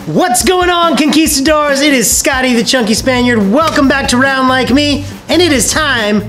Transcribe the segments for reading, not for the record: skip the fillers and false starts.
What's going on, conquistadors? It is Scotty the Chunky Spaniard. Welcome back to Round Like Me, and it is time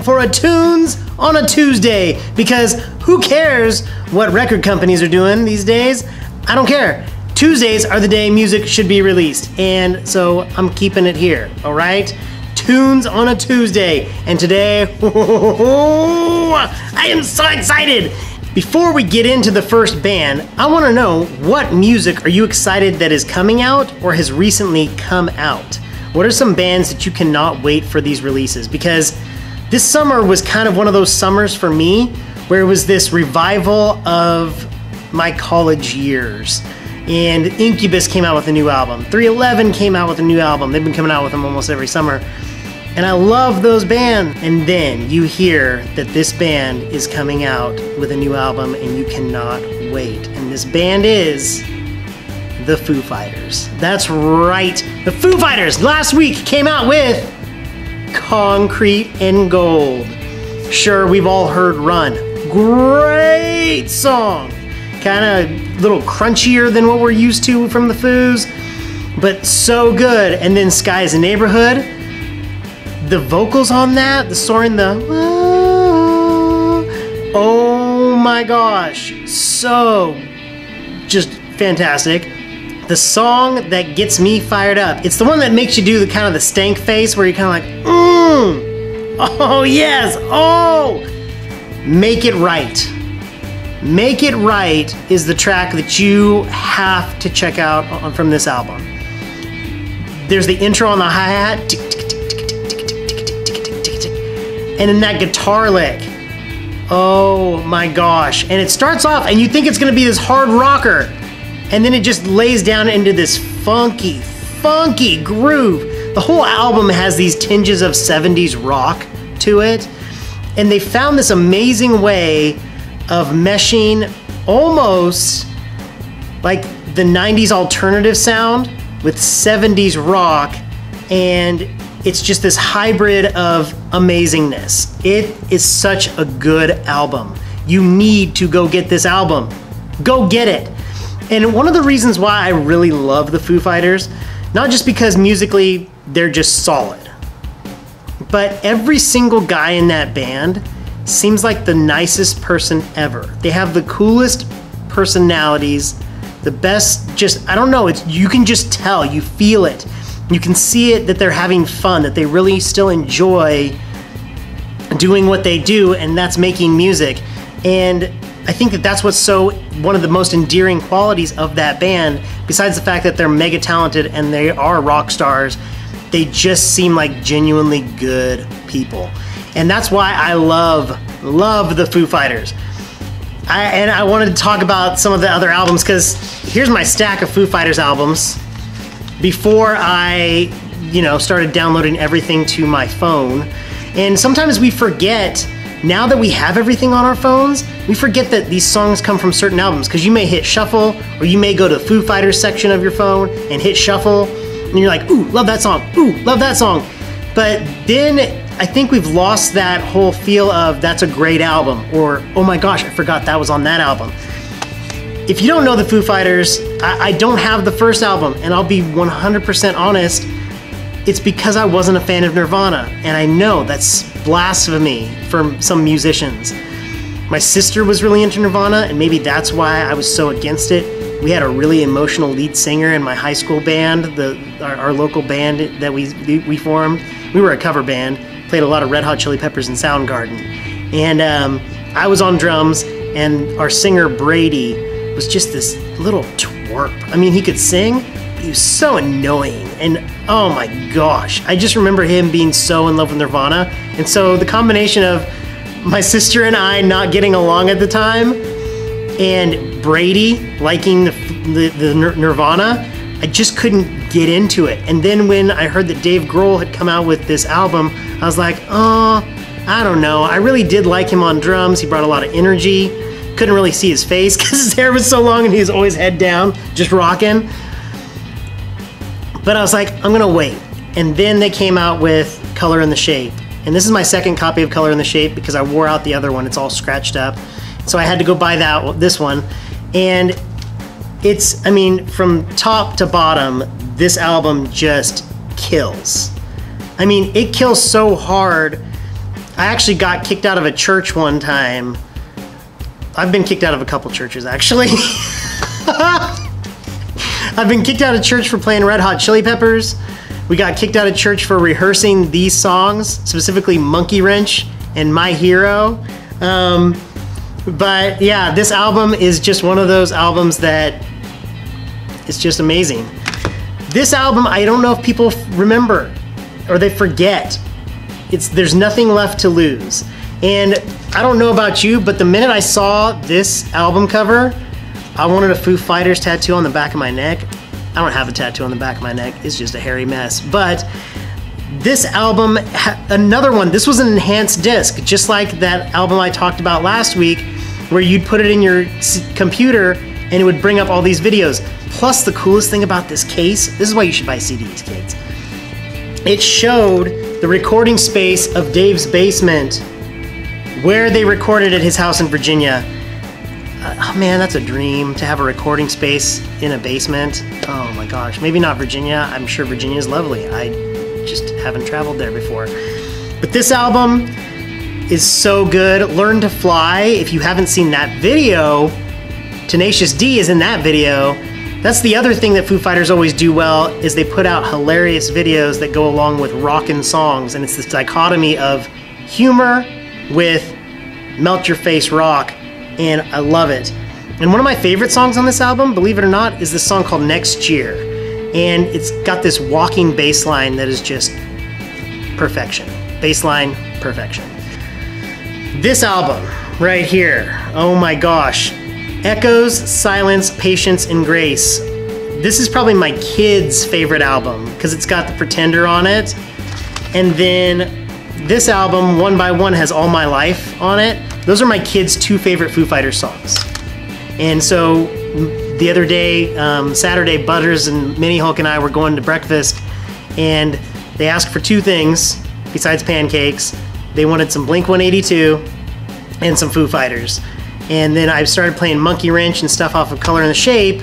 for a Tunes on a Tuesday, because who cares what record companies are doing these days? I don't care. Tuesdays are the day music should be released, and so I'm keeping it here, all right? Tunes on a Tuesday, and today, I am so excited! Before we get into the first band, I want to know, what music are you excited that is coming out or has recently come out? What are some bands that you cannot wait for these releases? Because this summer was kind of one of those summers for me where it was this revival of my college years. And Incubus came out with a new album. 311 came out with a new album. They've been coming out with them almost every summer. And I love those bands. And then you hear that this band is coming out with a new album and you cannot wait. And this band is the Foo Fighters. That's right. The Foo Fighters last week came out with Concrete and Gold. Sure, we've all heard Run. Great song. Kind of a little crunchier than what we're used to from the Foos, but so good. And then Sky's a Neighborhood. The vocals on that, the soaring, oh my gosh, so just fantastic. The song that gets me fired up, it's the one that makes you do the kind of the stank face where you're kind of like, oh yes, oh, Make It Right. Make It Right is the track that you have to check out from this album. There's the intro on the hi-hat, and then that guitar lick. Oh my gosh. And it starts off and you think it's gonna be this hard rocker, and then it just lays down into this funky, funky groove. The whole album has these tinges of 70s rock to it, and they found this amazing way of meshing almost like the 90s alternative sound with 70s rock, and it's just this hybrid of amazingness. It is such a good album. You need to go get this album. Go get it. And one of the reasons why I really love the Foo Fighters, not just because musically they're just solid, but every single guy in that band seems like the nicest person ever. They have the coolest personalities, the best, just, I don't know, it's, you can just tell, you feel it. You can see it that they're having fun, that they really still enjoy doing what they do, and that's making music. And I think that that's what's so, one of the most endearing qualities of that band, besides the fact that they're mega talented and they are rock stars, they just seem like genuinely good people. And that's why I love the Foo Fighters. And I wanted to talk about some of the other albums, because here's my stack of Foo Fighters albums. Before I, started downloading everything to my phone. And sometimes we forget, now that we have everything on our phones, we forget that these songs come from certain albums, because you may hit shuffle, or you may go to the Foo Fighters section of your phone and hit shuffle, and you're like, ooh, love that song, ooh, love that song. But then I think we've lost that whole feel of that's a great album, or oh my gosh, I forgot that was on that album. If you don't know the Foo Fighters, I don't have the first album, and I'll be 100% honest, it's because I wasn't a fan of Nirvana, and I know that's blasphemy for some musicians. My sister was really into Nirvana, and maybe that's why I was so against it. We had a really emotional lead singer in my high school band, our local band that we formed. We were a cover band, played a lot of Red Hot Chili Peppers and Soundgarden. And I was on drums, and our singer Brady was just this little twerp. I mean, he could sing, but he was so annoying. And oh my gosh, I just remember him being so in love with Nirvana. And so the combination of my sister and I not getting along at the time, and Brady liking the Nirvana, I just couldn't get into it. And then when I heard that Dave Grohl had come out with this album, I was like, oh, I don't know. I really did like him on drums. He brought a lot of energy. Couldn't really see his face because his hair was so long and he was always head down, just rocking. But I was like, I'm gonna wait. And then they came out with Color in the Shape. And this is my second copy of Color in the Shape because I wore out the other one. It's all scratched up. So I had to go buy this one. And I mean, from top to bottom, this album just kills. I mean, it kills so hard. I actually got kicked out of a church one time. I've been kicked out of a couple churches, actually. I've been kicked out of church for playing Red Hot Chili Peppers. We got kicked out of church for rehearsing these songs, specifically Monkey Wrench and My Hero. But yeah, this album is just one of those albums that is just amazing. This album, I don't know if people remember or they forget. There's nothing left to lose. And I don't know about you, but the minute I saw this album cover, I wanted a Foo Fighters tattoo on the back of my neck. I don't have a tattoo on the back of my neck. It's just a hairy mess. But this album, another one, this was an enhanced disc, just like that album I talked about last week, where you'd put it in your computer and it would bring up all these videos. Plus, the coolest thing about this case, this is why you should buy CDs, kids. It showed the recording space of Dave's basement, where they recorded at his house in Virginia. Oh man, that's a dream, to have a recording space in a basement. Oh my gosh, maybe not Virginia. I'm sure Virginia is lovely. I just haven't traveled there before. But this album is so good. Learn to Fly, if you haven't seen that video, Tenacious D is in that video. That's the other thing that Foo Fighters always do well, is they put out hilarious videos that go along with rockin' songs, and it's this dichotomy of humor with melt your face rock, and I love it. And one of my favorite songs on this album, believe it or not, is this song called Next Year. And it's got this walking bass line that is just perfection. Bass line, perfection. This album right here, oh my gosh. Echoes, Silence, Patience, and Grace. This is probably my kids' favorite album because it's got the Pretender on it. And then this album, One by One, has All My Life on it. Those are my kids' two favorite Foo Fighters songs. And so the other day, Saturday, Butters and Minnie Hulk and I were going to breakfast, and they asked for two things besides pancakes. They wanted some Blink-182 and some Foo Fighters. And then I started playing Monkey Wrench and stuff off of Color and the Shape,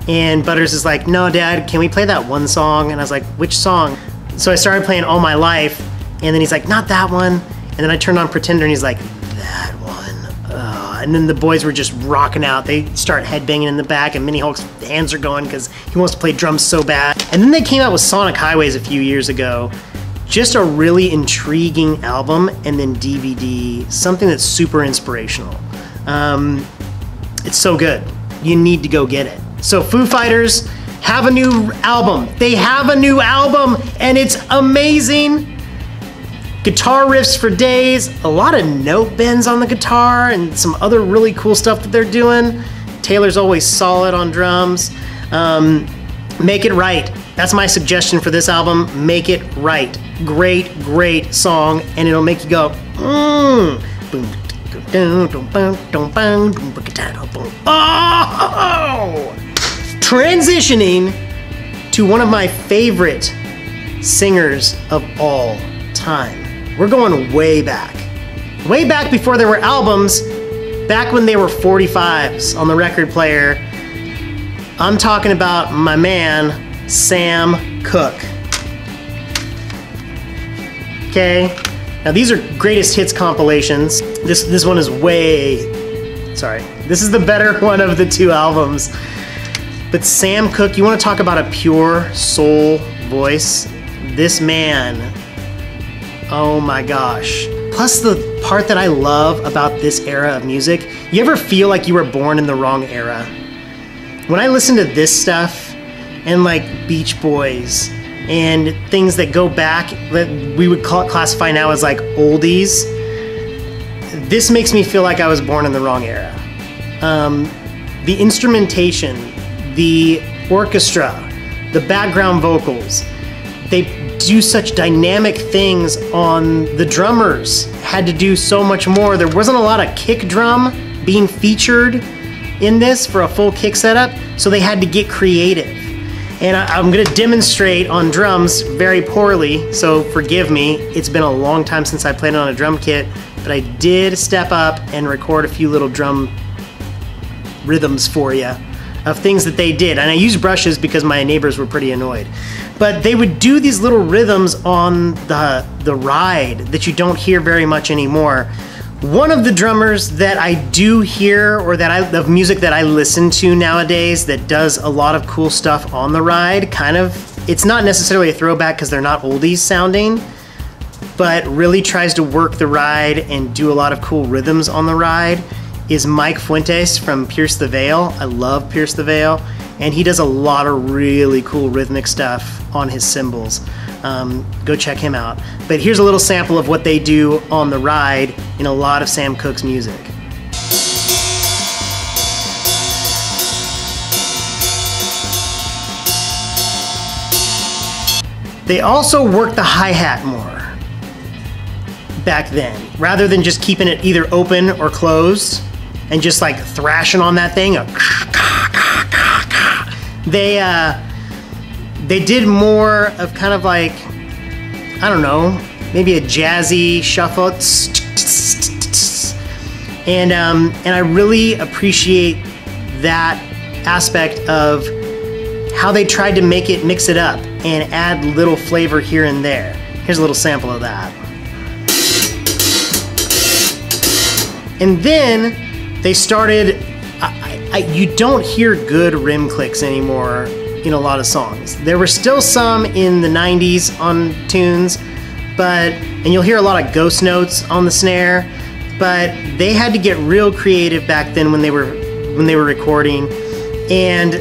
and Butters is like, no, Dad, can we play that one song? And I was like, which song? So I started playing All My Life, and then he's like, not that one. And then I turned on Pretender, and he's like, that one. And then the boys were just rocking out. They start headbanging in the back, and Minnie Hulk's hands are going because he wants to play drums so bad. And then they came out with Sonic Highways a few years ago. Just a really intriguing album, and then DVD, something that's super inspirational. It's so good. You need to go get it. So Foo Fighters have a new album. They have a new album, and it's amazing. Guitar riffs for days, a lot of note bends on the guitar, and some other really cool stuff that they're doing. Taylor's always solid on drums. Make It Right. That's my suggestion for this album. Make It Right. Great, great song, and it'll make you go, oh! Transitioning to one of my favorite singers of all time. We're going way back. Way back before there were albums, back when they were 45s on the record player. I'm talking about my man, Sam Cooke. Okay? Now these are greatest hits compilations. This one is this is the better one of the two albums. But Sam Cooke, you want to talk about a pure soul voice? This man, oh my gosh. Plus the part that I love about this era of music, you ever feel like you were born in the wrong era? When I listen to this stuff, and like Beach Boys, and things that go back that we would classify now as like oldies, this makes me feel like I was born in the wrong era. The instrumentation, the orchestra, the background vocals, they do such dynamic things on the drummers. Had to do so much more. There wasn't a lot of kick drum being featured in this for a full kick setup, so they had to get creative. And I'm gonna demonstrate on drums very poorly, so forgive me. It's been a long time since I played on a drum kit, but I did step up and record a few little drum rhythms for you. of things that they did. And I use brushes because my neighbors were pretty annoyed. But they would do these little rhythms on the ride that you don't hear very much anymore. One of the drummers that I do hear, or of music that I listen to nowadays that does a lot of cool stuff on the ride, it's not necessarily a throwback because they're not oldies sounding, but really tries to work the ride and do a lot of cool rhythms on the ride, is Mike Fuentes from Pierce the Veil. I love Pierce the Veil, and he does a lot of really cool rhythmic stuff on his cymbals. Go check him out. But here's a little sample of what they do on the ride in a lot of Sam Cooke's music. They also work the hi-hat more back then, rather than just keeping it either open or closed and just like thrashing on that thing. They did more of kind of like, I don't know, maybe a jazzy shuffle. And I really appreciate that aspect of how they tried to mix it up and add little flavor here and there. Here's a little sample of that. And then they started, you don't hear good rim clicks anymore in a lot of songs. There were still some in the 90s on tunes, and you'll hear a lot of ghost notes on the snare, but they had to get real creative back then when they were recording. And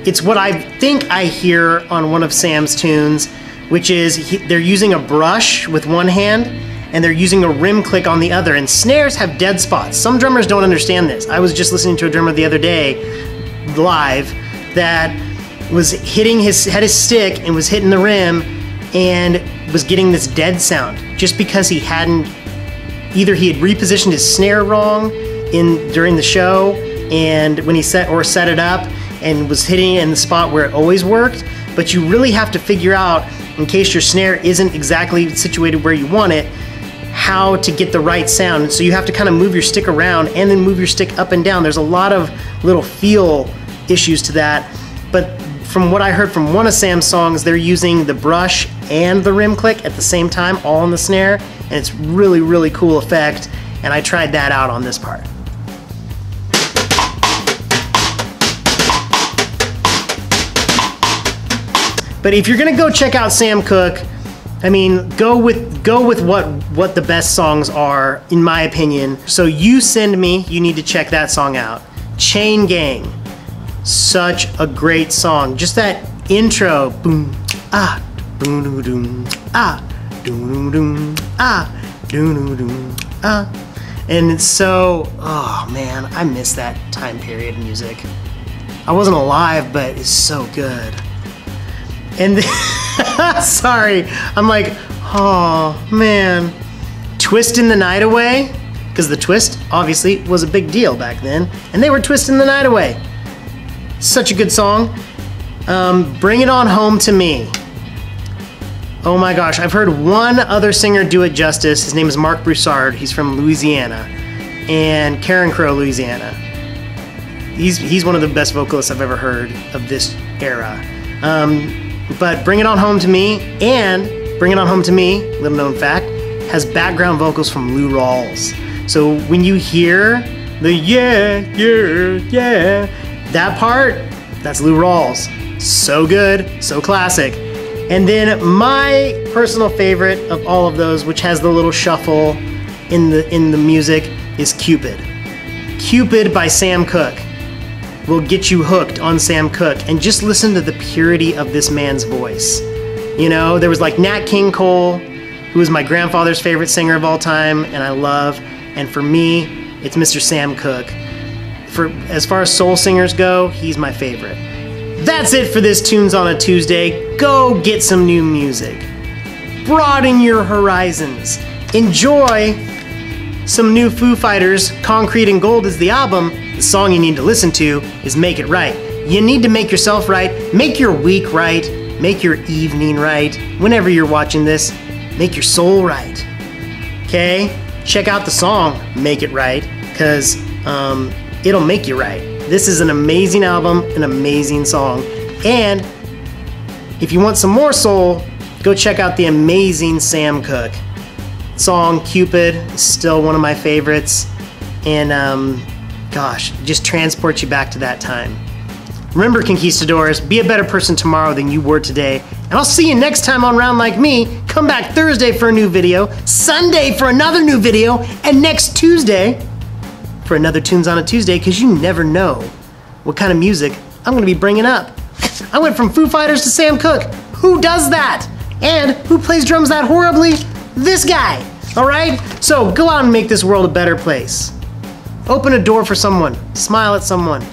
it's what I think I hear on one of Sam's tunes, which is they're using a brush with one hand and they're using a rim click on the other, and snares have dead spots. Some drummers don't understand this. I was just listening to a drummer the other day live that was had his stick and was hitting the rim and was getting this dead sound just because either he had repositioned his snare wrong during the show, and when he set it up and was hitting it in the spot where it always worked. But you really have to figure out, in case your snare isn't exactly situated where you want it, how to get the right sound. So you have to kind of move your stick around and then move your stick up and down. There's a lot of little feel issues to that. But from what I heard from one of Sam's songs, they're using the brush and the rim click at the same time, all on the snare, and it's really, really cool effect. And I tried that out on this part. But if you're gonna go check out Sam Cooke, I mean, go with what the best songs are, in my opinion. So You Send Me, you need to check that song out. Chain Gang, such a great song. Just that intro, boom, ah, boom, doom, ah, doom, doom, ah, doom, doom, ah. And it's so, oh man, I miss that time period music. I wasn't alive, but it's so good. And then, sorry, I'm like, oh man. Twisting the Night Away, because the twist obviously was a big deal back then, and they were twisting the night away. Such a good song. Bring It On Home to Me. Oh my gosh, I've heard one other singer do it justice. His name is Mark Broussard. He's from Louisiana, and Karen Crow, Louisiana. He's one of the best vocalists I've ever heard of this era. But Bring It On Home to Me and Bring It On Home to Me, little known fact, has background vocals from Lou Rawls. So when you hear the yeah, yeah, yeah, that part, that's Lou Rawls. So good, so classic. And then my personal favorite of all of those, which has the little shuffle in the music, is Cupid. Cupid by Sam Cooke will get you hooked on Sam Cooke, and just listen to the purity of this man's voice. You know, there was like Nat King Cole, who is my grandfather's favorite singer of all time and I love, and for me, it's Mr. Sam Cooke. As far as soul singers go, he's my favorite. That's it for this Tunes on a Tuesday. Go get some new music. Broaden your horizons. Enjoy some new Foo Fighters. Concrete and Gold is the album. The song you need to listen to is Make It Right. You need to make yourself right, make your week right, make your evening right. Whenever you're watching this, make your soul right. Okay? Check out the song Make It Right, because it'll make you right. This is an amazing album, an amazing song. And if you want some more soul, go check out the amazing Sam Cooke. Song Cupid is still one of my favorites. And gosh, just transports you back to that time. Remember, conquistadors, be a better person tomorrow than you were today. And I'll see you next time on Round Like Me. Come back Thursday for a new video, Sunday for another new video, and next Tuesday for another Tunes on a Tuesday, because you never know what kind of music I'm gonna be bringing up. I went from Foo Fighters to Sam Cooke. Who does that? And who plays drums that horribly? This guy, all right? So go out and make this world a better place. Open a door for someone, smile at someone.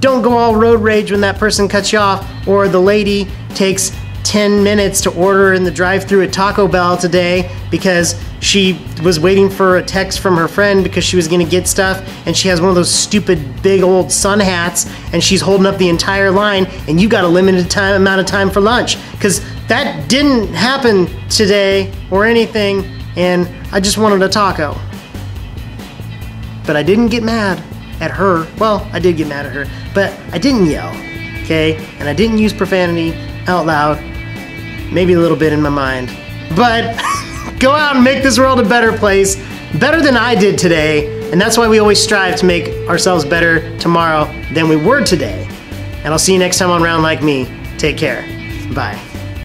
Don't go all road rage when that person cuts you off, or the lady takes 10 minutes to order in the drive-thru at Taco Bell today because she was waiting for a text from her friend because she was gonna get stuff, and she has one of those stupid big old sun hats, and she's holding up the entire line, and you got a limited amount of time for lunch, because that didn't happen today or anything, and I just wanted a taco. But I didn't get mad at her. Well, I did get mad at her, but I didn't yell, okay? And I didn't use profanity out loud, maybe a little bit in my mind. But go out and make this world a better place, better than I did today, and that's why we always strive to make ourselves better tomorrow than we were today. And I'll see you next time on Round Like Me. Take care. Bye.